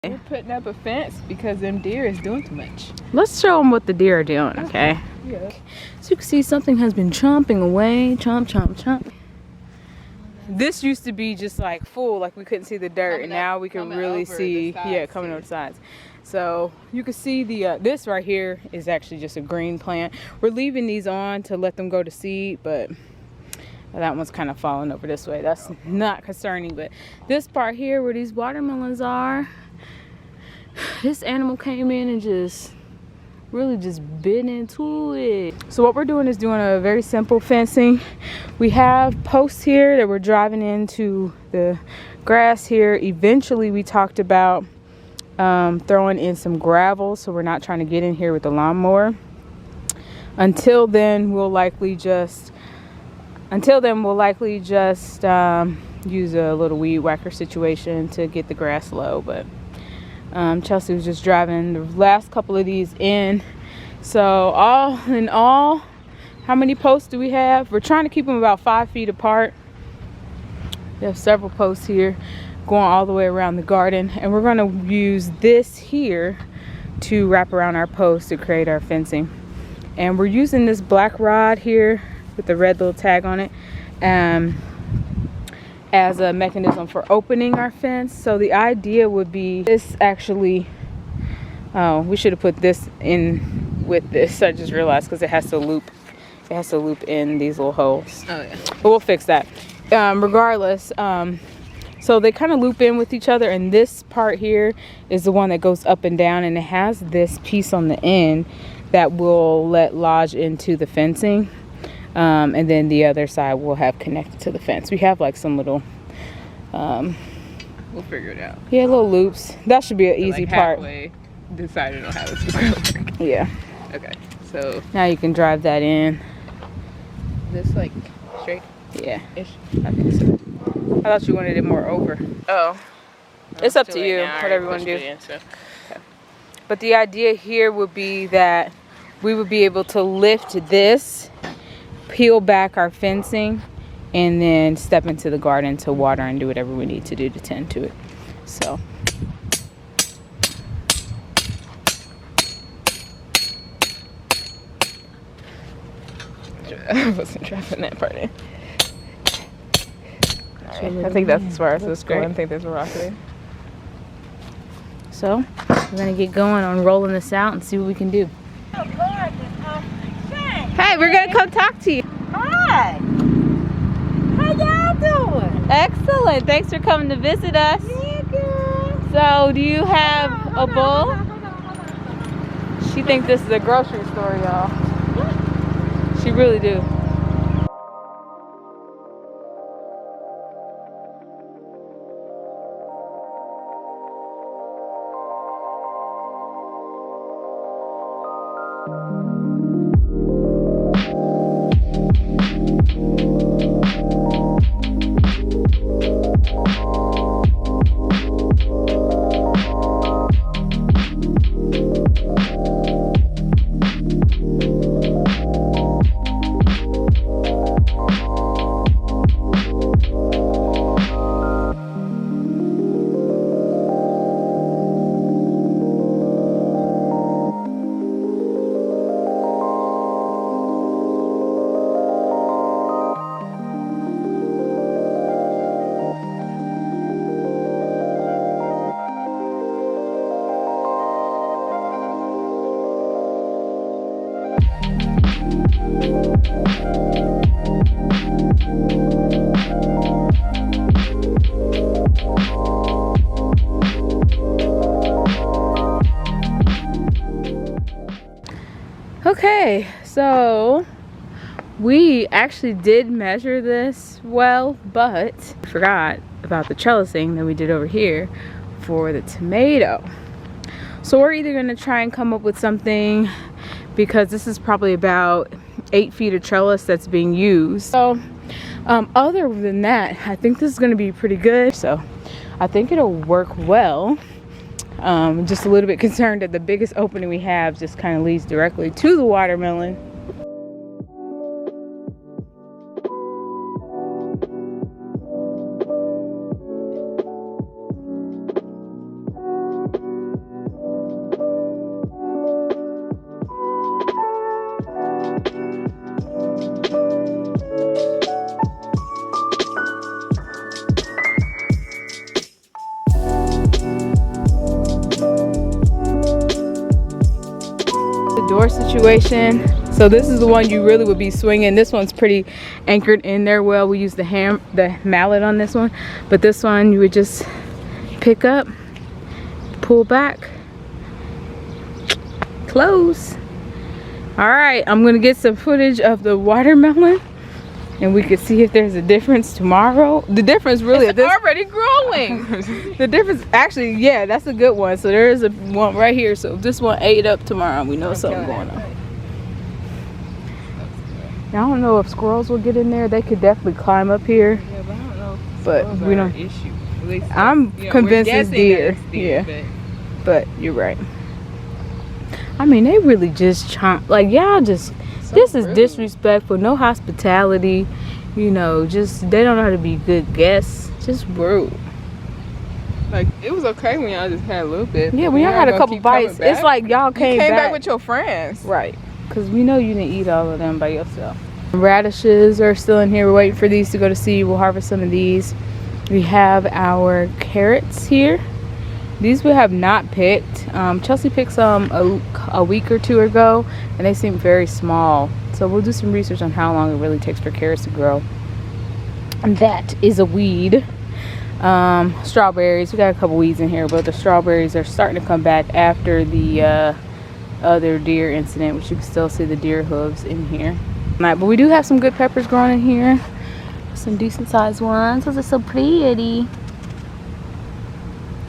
We're putting up a fence because them deer is doing too much. Let's show them what the deer are doing, okay? Yeah. So you can see something has been chomping away. Chomp, chomp, chomp. This used to be just like full, like we couldn't see the dirt, and now we can really see, yeah, coming over the sides. So you can see the this right here is actually just a green plant. We're leaving these on to let them go to seed, but that one's kind of falling over this way. That's not concerning, but this part here where these watermelons are, this animal came in and just really just bit into it. So what we're doing is doing a very simple fencing. We have posts here that we're driving into the grass here. Eventually we talked about throwing in some gravel, so we're not trying to get in here with the lawnmower. Until then we'll likely just use a little weed whacker situation to get the grass low. But Chelsea was just driving the last couple of these in. So all in all, how many posts do we have? We're trying to keep them about 5 feet apart. We have several posts here going all the way around the garden, and we're going to use this here to wrap around our posts to create our fencing. And we're using this black rod here with the red little tag on it as a mechanism for opening our fence. So the idea would be this actually, oh, we should have put this in with this. I just realized, because it has to loop in these little holes. Oh yeah, but we'll fix that. Regardless, so they kind of loop in with each other, and this part here is the one that goes up and down, and it has this piece on the end that will let lodge into the fencing. And then the other side will have connected to the fence. We have like some little we'll figure it out. Yeah, little loops. That should be an easy part. Halfway decided on how this is gonna work. Yeah. Okay, so now you can drive that in. This like straight? Yeah. Ish. I think so. I thought you wanted it more over. Oh. It's up to you, whatever you want to do. Okay. But the idea here would be that we would be able to lift this, peel back our fencing, and then step into the garden to water and do whatever we need to do to tend to it. So I wasn't dropping that part in. Right. I think that's as far as it's going. I think there's a rock there. So we're gonna get going on rolling this out and see what we can do. Oh, gorgeous. Hey, we're gonna come talk to you. Hi. How y'all doing? Excellent. Thanks for coming to visit us. Yeah, girl. So, do you have a bull? She thinks this is a grocery store, y'all. She really do. Okay, so we actually did measure this well, but forgot about the trellising that we did over here for the tomato. So we're either going to try and come up with something, because this is probably about 8 feet of trellis that's being used. So other than that, I think this is going to be pretty good. So I think it'll work well. Just a little bit concerned that the biggest opening we have just kind of leads directly to the watermelon. door situation. So this is the one you really would be swinging. This one's pretty anchored in there well. We use the mallet on this one, but this one you would just pick up, pull back, close. All right, I'm gonna get some footage of the watermelon and we can see if there's a difference tomorrow. The difference really it's already growing. The difference, actually, yeah, that's a good one. So there is a one right here. So if this one ate up tomorrow, we know something going on. Now, I don't know if squirrels will get in there. They could definitely climb up here. Yeah, but I don't know. But we don't. Issue. At least I'm convinced it's deer. Yeah. But you're right. I mean, they really just chomp. Like, y'all just, this is disrespectful. No hospitality. You know, just, they don't know how to be good guests. Just rude. Like, it was okay when y'all just had a little bit. Yeah, when y'all had a couple bites, it's like y'all came back with your friends. Right. Because we know you didn't eat all of them by yourself. Radishes are still in here. We're waiting for these to go to seed. We'll harvest some of these. We have our carrots here. These we have not picked. Chelsea picked some a week or two ago, and they seem very small. So we'll do some research on how long it really takes for carrots to grow. And that is a weed. Strawberries. We got a couple weeds in here, but the strawberries are starting to come back after the other deer incident, which you can still see the deer hooves in here. But we do have some good peppers growing in here. Some decent sized ones. Those are so pretty.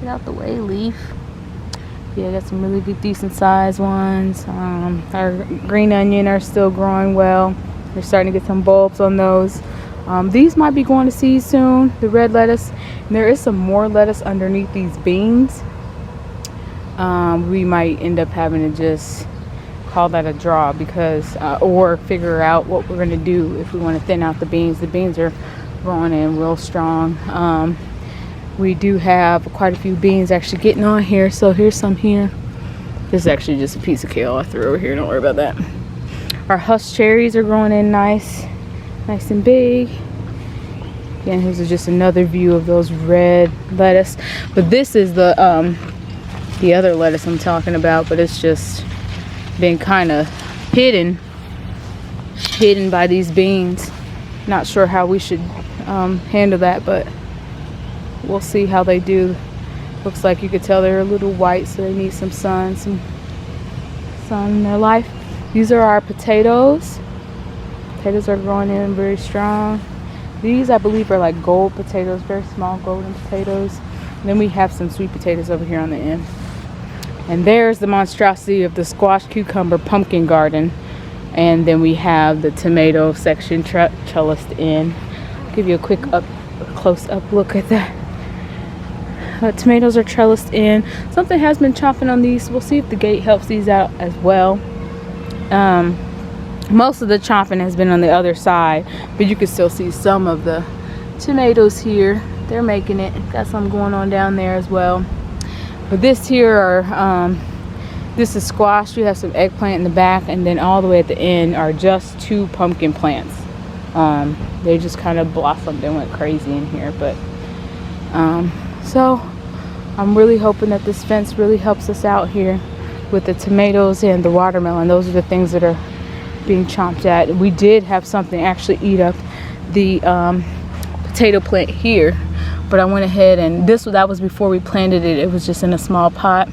Get out the way, leaf. Yeah, got some really good decent sized ones. Our green onion are still growing well. We're starting to get some bulbs on those. These might be going to seed soon, the red lettuce. And there is some more lettuce underneath these beans. We might end up having to just call that a draw because, or figure out what we're gonna do if we want to thin out the beans. The beans are growing in real strong. We do have quite a few beans actually getting on here. So here's some here. This is actually just a piece of kale I threw over here. Don't worry about that. Our husk cherries are growing in nice and big. Again, here's just another view of those red lettuce. But this is the other lettuce I'm talking about, but it's just been kind of hidden by these beans. Not sure how we should handle that, but we'll see how they do. Looks like you could tell they're a little white, so they need some sun in their life. These are our potatoes. Potatoes are growing in very strong. These, I believe, are like gold potatoes, very small golden potatoes. And then we have some sweet potatoes over here on the end. And there's the monstrosity of the squash, cucumber, pumpkin garden. And then we have the tomato section trellised in. I'll give you a quick close-up look at that. Tomatoes are trellised in. Something has been chomping on these. We'll see if the gate helps these out as well. Most of the chomping has been on the other side, but you can still see some of the tomatoes here. They're making it. Got some going on down there as well. But this here are this is squash. You have some eggplant in the back, and then all the way at the end are just 2 pumpkin plants. They just kind of blossomed and went crazy in here, but so I'm really hoping that this fence really helps us out here with the tomatoes and the watermelon. Those are the things that are being chomped at. We did have something actually eat up the potato plant here, but I went ahead and that was before we planted it. It was just in a small pot.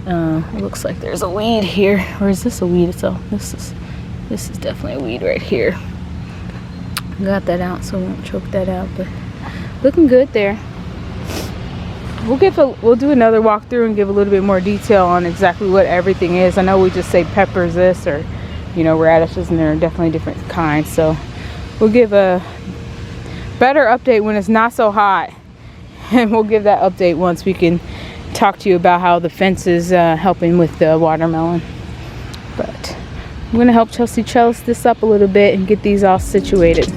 It looks like there's a weed here. Or is this a weed? This is definitely a weed right here. Got that out so I won't choke that out, but looking good there. We'll do another walkthrough and give a little bit more detail on exactly what everything is. I know we just say peppers this, or radishes, and there are definitely different kinds. So we'll give a better update when it's not so hot, and we'll give that update once we can talk to you about how the fence is helping with the watermelon. But I'm gonna help Chelsea trellis this up a little bit and get these all situated.